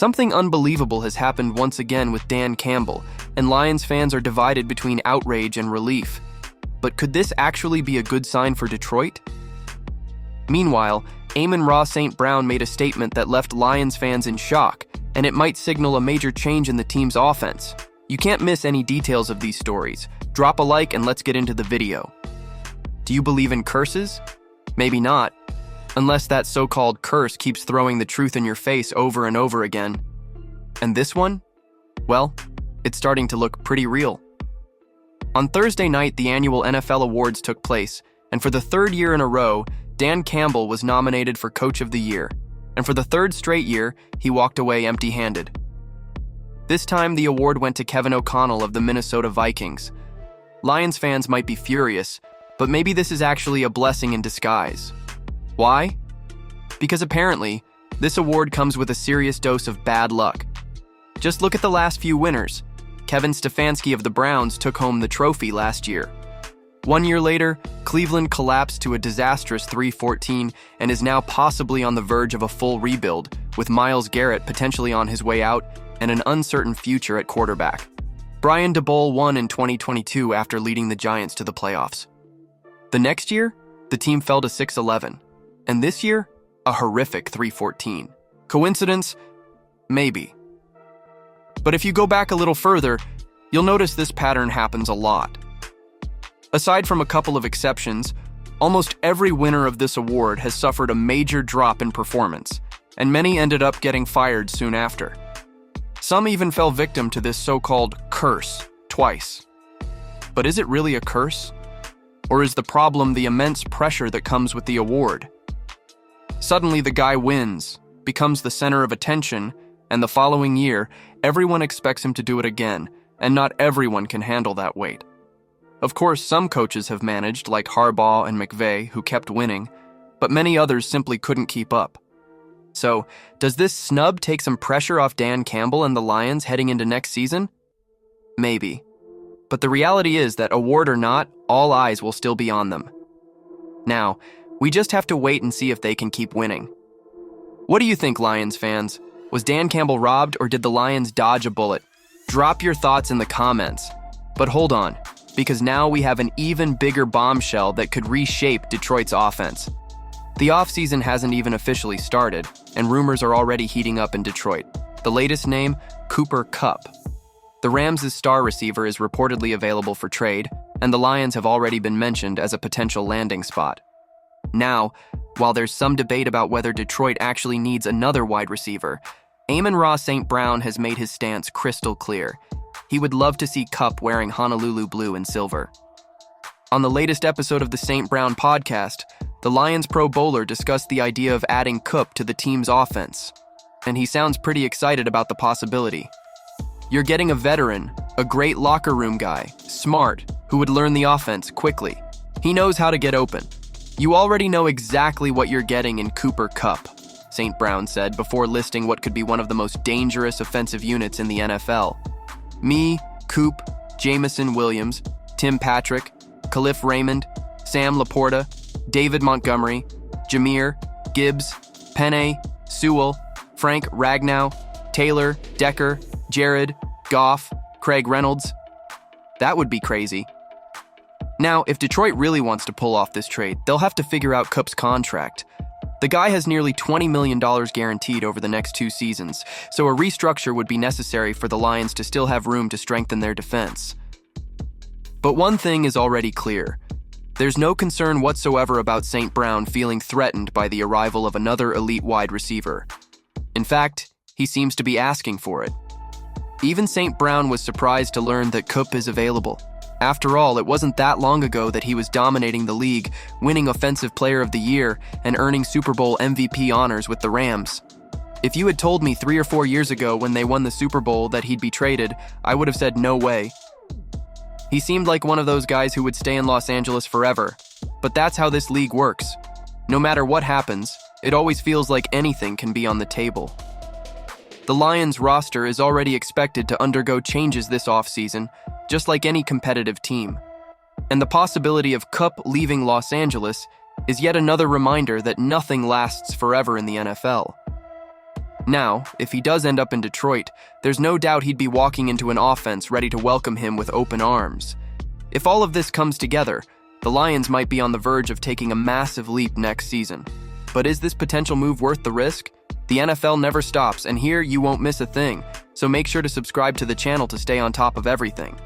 Something unbelievable has happened once again with Dan Campbell, and Lions fans are divided between outrage and relief. But could this actually be a good sign for Detroit? Meanwhile, Amon-Ra St. Brown made a statement that left Lions fans in shock, and it might signal a major change in the team's offense. You can't miss any details of these stories. Drop a like and let's get into the video. Do you believe in curses? Maybe not, unless that so-called curse keeps throwing the truth in your face over and over again. And this one? Well, it's starting to look pretty real. On Thursday night, the annual NFL awards took place, and for the third year in a row, Dan Campbell was nominated for Coach of the Year, and for the third straight year, he walked away empty-handed. This time, the award went to Kevin O'Connell of the Minnesota Vikings. Lions fans might be furious, but maybe this is actually a blessing in disguise. Why? Because apparently, this award comes with a serious dose of bad luck. Just look at the last few winners. Kevin Stefanski of the Browns took home the trophy last year. 1 year later, Cleveland collapsed to a disastrous 3-14 and is now possibly on the verge of a full rebuild, with Myles Garrett potentially on his way out and an uncertain future at quarterback. Brian Daboll won in 2022 after leading the Giants to the playoffs. The next year, the team fell to 6-11, and this year, a horrific 3-14. Coincidence? Maybe. But if you go back a little further, you'll notice this pattern happens a lot. Aside from a couple of exceptions, almost every winner of this award has suffered a major drop in performance, and many ended up getting fired soon after. Some even fell victim to this so-called curse twice. But is it really a curse? Or is the problem the immense pressure that comes with the award? Suddenly the guy wins, becomes the center of attention, and the following year, everyone expects him to do it again, and not everyone can handle that weight. Of course, some coaches have managed, like Harbaugh and McVay, who kept winning, but many others simply couldn't keep up. So, does this snub take some pressure off Dan Campbell and the Lions heading into next season? Maybe. But the reality is that award or not, all eyes will still be on them. Now, we just have to wait and see if they can keep winning. What do you think, Lions fans? Was Dan Campbell robbed, or did the Lions dodge a bullet? Drop your thoughts in the comments. But hold on, because now we have an even bigger bombshell that could reshape Detroit's offense. The offseason hasn't even officially started, and rumors are already heating up in Detroit. The latest name, Cooper Kupp. The Rams' star receiver is reportedly available for trade, and the Lions have already been mentioned as a potential landing spot. Now, while there's some debate about whether Detroit actually needs another wide receiver, Amon-Ra St. Brown has made his stance crystal clear. He would love to see Kupp wearing Honolulu blue and silver. On the latest episode of the St. Brown podcast, the Lions Pro Bowler discussed the idea of adding Kupp to the team's offense, and he sounds pretty excited about the possibility. You're getting a veteran, a great locker room guy, smart, who would learn the offense quickly. He knows how to get open. You already know exactly what you're getting in Cooper Kupp, St. Brown said before listing what could be one of the most dangerous offensive units in the NFL. Me, Coop, Jamison Williams, Tim Patrick, Khalif Raymond, Sam Laporta, David Montgomery, Jameer, Gibbs, Penei, Sewell, Frank Ragnow, Taylor, Decker, Jared, Goff, Craig Reynolds. That would be crazy. Now, if Detroit really wants to pull off this trade, they'll have to figure out Kupp's contract. The guy has nearly $20 million guaranteed over the next 2 seasons, so a restructure would be necessary for the Lions to still have room to strengthen their defense. But one thing is already clear. There's no concern whatsoever about St. Brown feeling threatened by the arrival of another elite wide receiver. In fact, he seems to be asking for it. Even St. Brown was surprised to learn that Kupp is available. After all, it wasn't that long ago that he was dominating the league, winning Offensive Player of the Year and earning Super Bowl MVP honors with the Rams. If you had told me 3 or 4 years ago when they won the Super Bowl that he'd be traded, I would have said no way. He seemed like one of those guys who would stay in Los Angeles forever. But that's how this league works. No matter what happens, it always feels like anything can be on the table. The Lions roster is already expected to undergo changes this offseason, just like any competitive team. And the possibility of Kupp leaving Los Angeles is yet another reminder that nothing lasts forever in the NFL. Now, if he does end up in Detroit, there's no doubt he'd be walking into an offense ready to welcome him with open arms. If all of this comes together, the Lions might be on the verge of taking a massive leap next season. But is this potential move worth the risk? The NFL never stops, and here you won't miss a thing, so make sure to subscribe to the channel to stay on top of everything.